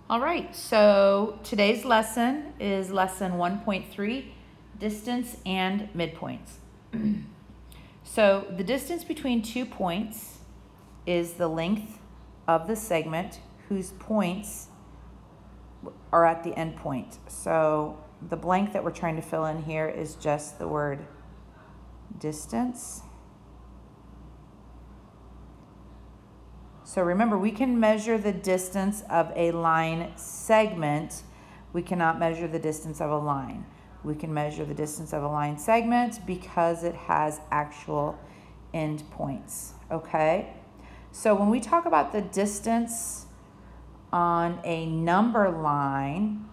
All right, so today's lesson is lesson 1.3, distance and midpoints. So the distance between 2 points is the length of the segment whose points are at the end point. So the blank that we're trying to fill in here is just the word distance. So remember, we can measure the distance of a line segment. We cannot measure the distance of a line. We can measure the distance of a line segment because it has actual endpoints, okay? So when we talk about the distance on a number line,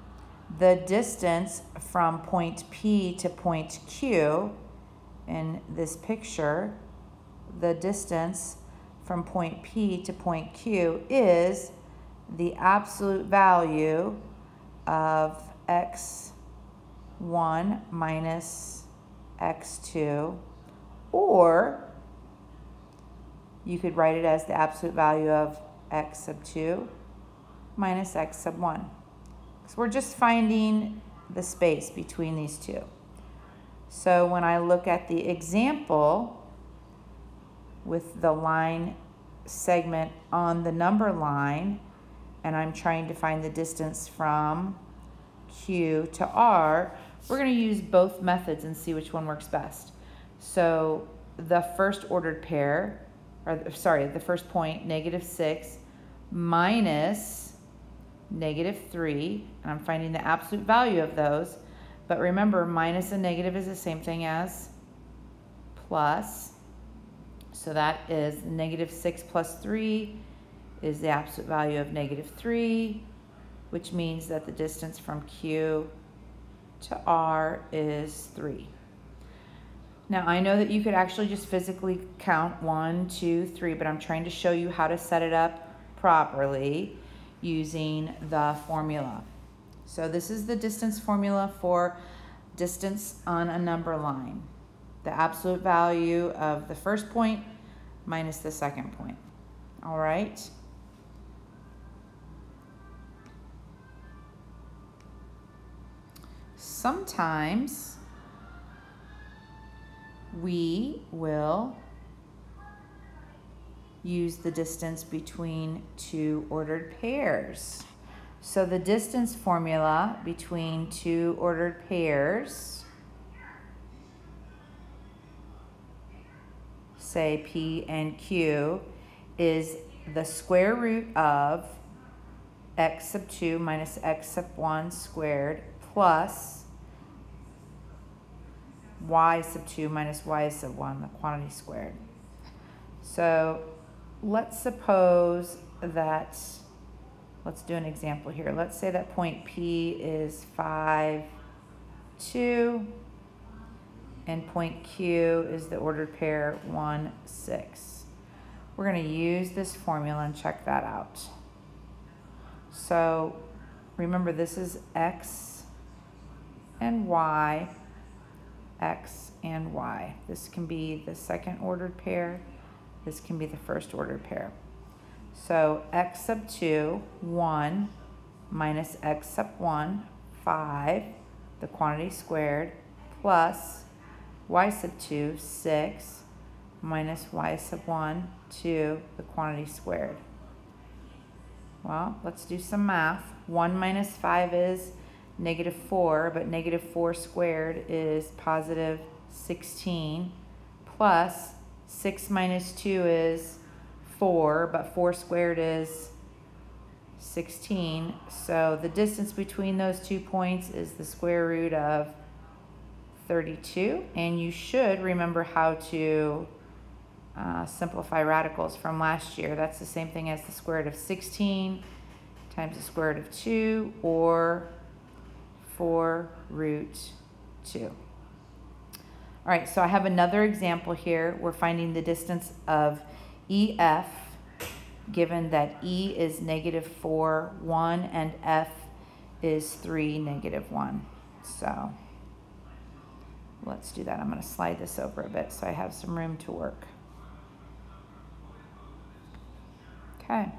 the distance from point P to point Q in this picture, the distance from point P to point Q is the absolute value of x1 minus x2, or you could write it as the absolute value of x sub 2 minus x sub 1. So we're just finding the space between these two. So when I look at the example with the line segment on the number line, and I'm trying to find the distance from Q to R, we're going to use both methods and see which one works best. So the first ordered pair, the first point, -6 minus -3, and I'm finding the absolute value of those. But remember, minus and negative is the same thing as plus. So that is -6 plus 3 is the absolute value of -3, which means that the distance from Q to R is 3. Now I know that you could actually just physically count 1, 2, 3, but I'm trying to show you how to set it up properly using the formula. So this is the distance formula for distance on a number line. The absolute value of the first point minus the second point. All right. Sometimes we will use the distance between two ordered pairs. So the distance formula between two ordered pairs, say P and Q, is the square root of x sub 2 minus x sub 1 squared plus y sub 2 minus y sub 1, the quantity squared. So let's suppose that, let's do an example here. Let's say that point P is 5, 2, and point Q is the ordered pair 1, 6. We're going to use this formula and check that out. So remember, this is x and y, x and y. This can be the second ordered pair. This can be the first ordered pair. So x sub 2, 1, minus x sub 1, 5, the quantity squared, plus y sub 2, 6, minus y sub 1, 2, the quantity squared. Well, let's do some math. 1 minus 5 is -4, but -4 squared is positive 16, plus 6 minus 2 is 4, but 4 squared is 16. So the distance between those 2 points is the square root of 32. And you should remember how to simplify radicals from last year. That's the same thing as the square root of 16 times the square root of 2, or 4 root 2. All right, so I have another example here. We're finding the distance of EF, given that E is -4, 1, and F is 3, -1. So let's do that. I'm going to slide this over a bit so I have some room to work. Okay.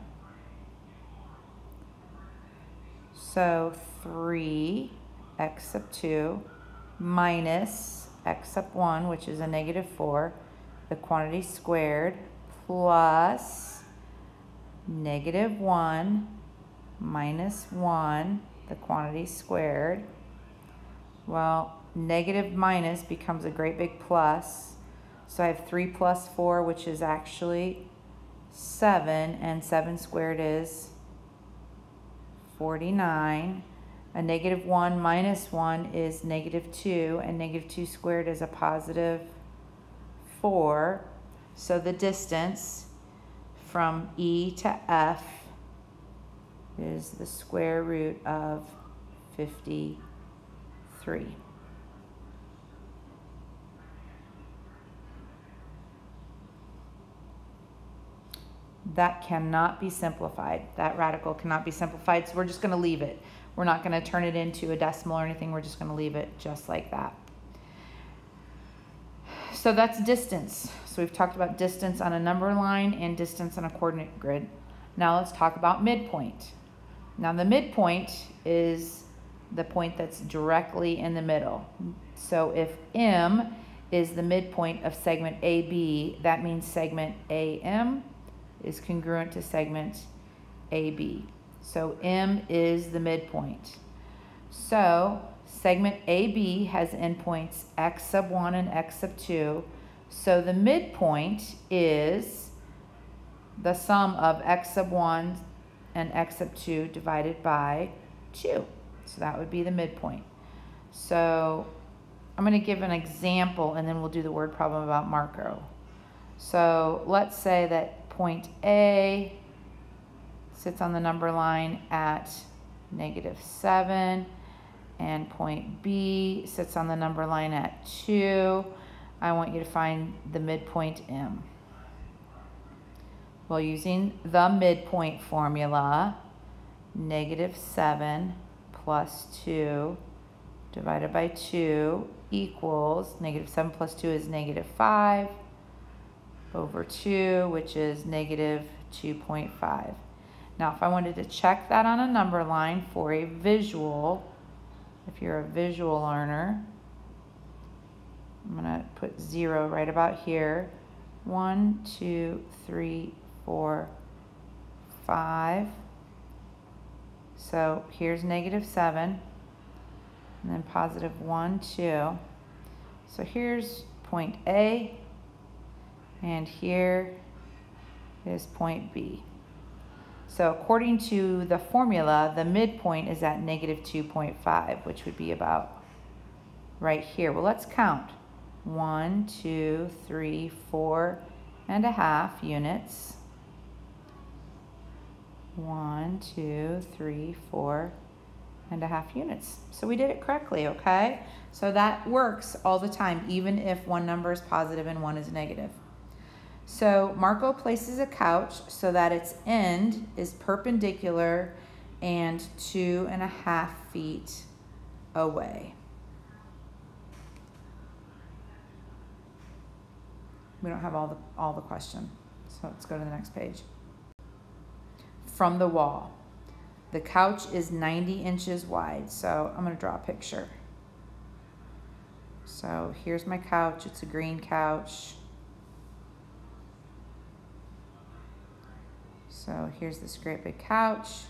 So 3x sub 2 minus x sub 1, which is a negative 4, the quantity squared, plus negative 1 minus 1, the quantity squared. Well, negative minus becomes a great big plus. So I have 3 plus 4, which is actually 7, and 7 squared is 49. A negative 1 minus 1 is negative 2, and negative 2 squared is a positive 4. So the distance from E to F is the square root of 53. That cannot be simplified. That radical cannot be simplified, so we're just going to leave it. We're not going to turn it into a decimal or anything. We're just going to leave it just like that. So that's distance. So we've talked about distance on a number line and distance on a coordinate grid. Now let's talk about midpoint. Now the midpoint is the point that's directly in the middle. So if M is the midpoint of segment AB, that means segment AM is congruent to segment AB. So M is the midpoint. So segment AB has endpoints x sub 1 and x sub 2. So the midpoint is the sum of x sub 1 and x sub 2 divided by 2. So that would be the midpoint. So I'm going to give an example and then we'll do the word problem about Marco. So let's say that point A sits on the number line at -7 and point B sits on the number line at 2. I want you to find the midpoint M. Well, using the midpoint formula, -7 plus 2 divided by 2 equals, -7 plus 2 is -5 over 2, which is -2.5. Now, if I wanted to check that on a number line for a visual, if you're a visual learner, I'm going to put 0 right about here. 1, 2, 3, 4, 5. So here's -7, and then positive 1, 2. So here's point A, and here is point B. So according to the formula, the midpoint is at -2.5, which would be about right here. Well, let's count. 1, 2, 3, 4.5 units. 1, 2, 3, 4.5 units. So we did it correctly, okay? So that works all the time, even if one number is positive and one is negative. So Marco places a couch so that its end is perpendicular and 2.5 feet away. We don't have all the question, so let's go to the next page. From the wall. The couch is 90 inches wide, so I'm going to draw a picture. So here's my couch. It's a green couch. So here's this great big couch.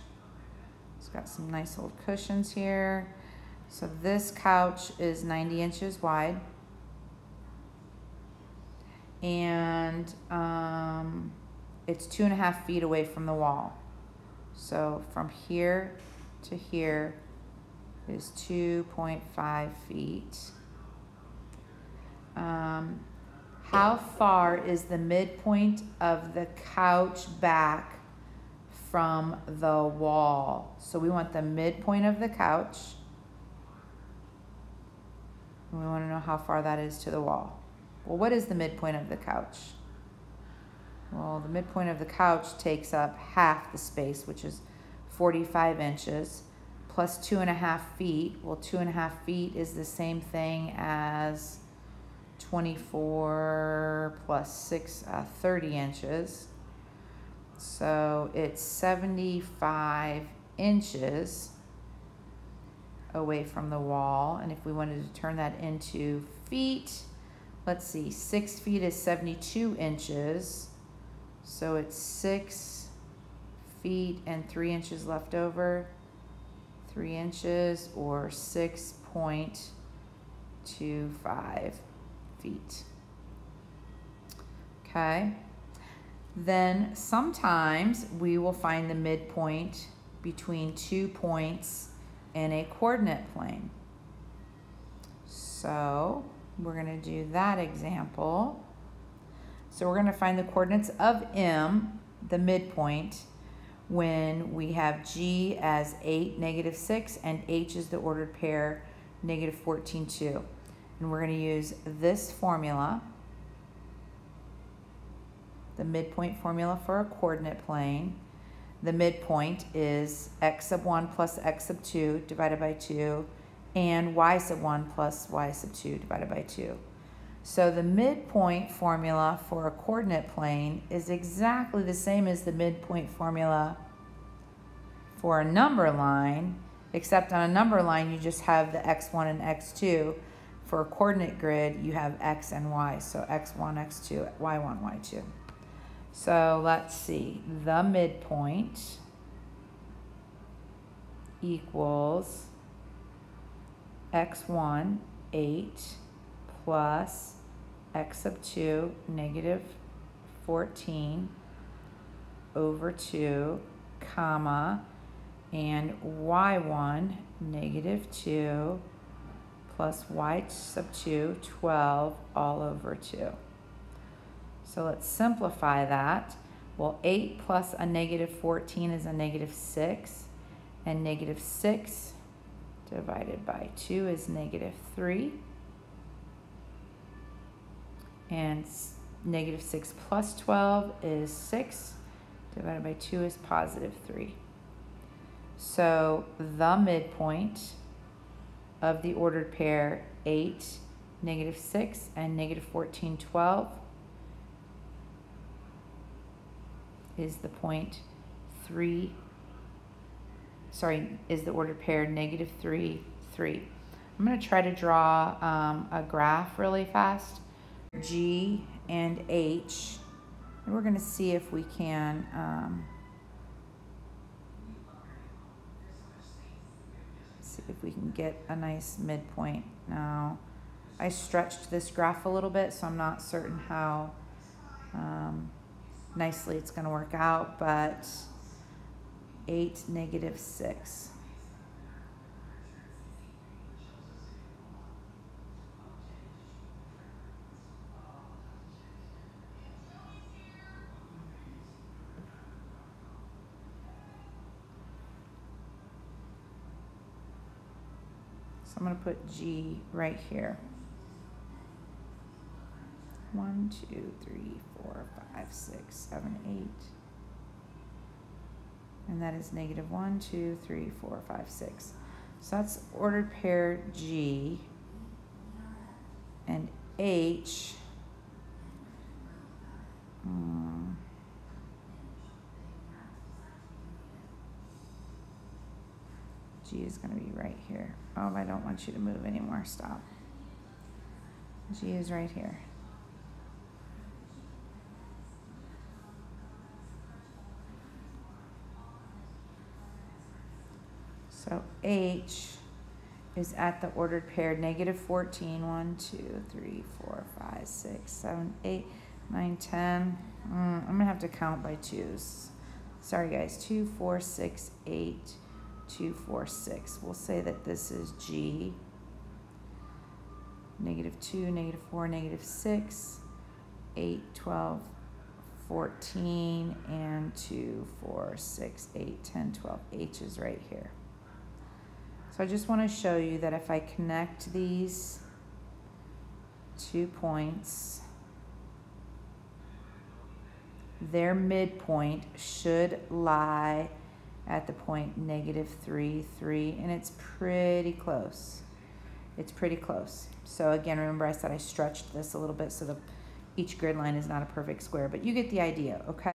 It's got some nice old cushions here. So this couch is 90 inches wide. And it's 2.5 feet away from the wall. So from here to here is 2.5 feet. How far is the midpoint of the couch back from the wall? So we want the midpoint of the couch. And we want to know how far that is to the wall. Well, what is the midpoint of the couch? Well, the midpoint of the couch takes up half the space, which is 45 inches, plus 2.5 feet. Well, 2.5 feet is the same thing as 24 plus 6, 30 inches. So it's 75 inches. away from the wall. And if we wanted to turn that into feet, let's see, 6 feet is 72 inches. So it's 6 feet and 3 inches left over. 3 inches, or 6.25 feet. Okay. Then sometimes we will find the midpoint between 2 points in a coordinate plane. So we're going to do that example. So we're going to find the coordinates of M, the midpoint, when we have G as 8, -6, and H is the ordered pair, -14, 2. And we're going to use this formula, the midpoint formula for a coordinate plane. The midpoint is x sub 1 plus x sub 2 divided by 2, and y sub 1 plus y sub 2 divided by 2. So the midpoint formula for a coordinate plane is exactly the same as the midpoint formula for a number line, except on a number line you just have the x1 and x2. For a coordinate grid you have x and y, so x1, x2, y1, y2. So let's see, the midpoint equals x1, 8, plus x sub 2, -14 over 2, comma, and y1, -2, plus y sub 2, 12, all over 2. So let's simplify that. Well, 8 plus a -14 is a -6, and -6 divided by 2 is -3, and -6 plus 12 is 6, divided by 2 is +3. So the midpoint of the ordered pair 8, -6, and -14, 12 is the point 3, sorry, is the ordered pair -3, 3. I'm going to try to draw a graph really fast. G and H, and we're going to see if we can get a nice midpoint. Now, I stretched this graph a little bit, so I'm not certain how nicely it's going to work out, but 8, -6. So I'm going to put G right here. 1, 2, 3, 4, 5, 6, 7, 8. And that is -1, 2, 3, 4, 5, 6. So that's ordered pair G. And H. G is going to be right here. Oh, I don't want you to move anymore. Stop. G is right here. So H is at the ordered pair -14. 1, 2, 3, 4, 5, 6, 7, 8, 9, 10. I'm going to have to count by twos. Sorry, guys. 2, 4, 6, 8, 2, 4, 6. We'll say that this is G. -2, -4, -6, 8, 12, 14, and 2, 4, 6, 8, 10, 12. H is right here. So I just want to show you that if I connect these 2 points, their midpoint should lie at the point -3, 3, and it's pretty close. It's pretty close. So again, remember I said I stretched this a little bit so each grid line is not a perfect square, but you get the idea, okay?